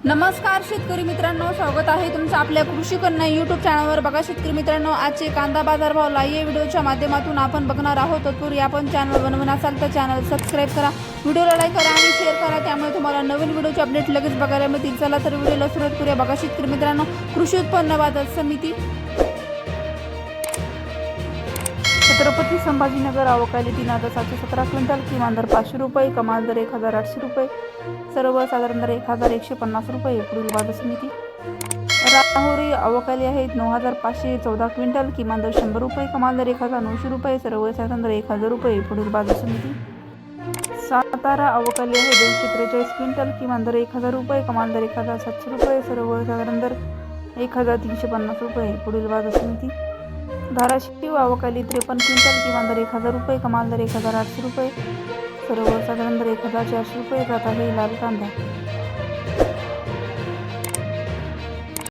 नमस्कार शेतकरी मित्रांनो, स्वागत आहे तुमचं आपल्या कृषी कन्या यूट्यूब चॅनलवर। बघा शेतकरी मित्रांनो, आजचे कांदा बाजार भाव लाईव्ह व्हिडिओच्या माध्यमातून आपण बघणार आहोत। तत्पूर्वी आपण चॅनल बनवून असाल तर चॅनल सबस्क्राईब करा, व्हिडिओला लाईक करा आणि शेअर करा, त्यामुळे तुम्हाला नवीन व्हिडिओचे अपडेट लगेच बघायला मिळतील। चला तर व्हिडिओला सुरुवात करूया। बघा शेतकरी मित्रांनो, कृषी उत्पन्न बाजार समिती छत्रपती संभाजीनगर आवकाली 3717 क्विंटल, किमान दर 500 रुपये, कमाल दर 1800 रुपये, सर्वसाधारण दर 1550 रुपये। पुढील बाजार समिती राहुरी आवकाली आहेत 9514 क्विंटल, किमान दर 100 रुपये, कमाल दर 1900 रुपये, सर्वसाधारण दर 1000 रुपये। पुढील बाजार समिती सातारा आवकाली आहे 243 क्विंटल, किमान दर 1000 रुपये, कमाल दर 1700 रुपये, सर्वसाधारण दर 1350 रुपये। पुढील बाजार समिती धाराशिव आवकाली 53 क्विंटल, किमान दर 1000 रुपये, कमाल दर 1800 रुपये, सर्वसाधारण दर 1400 रुपये। जात आहे लाल कांदा।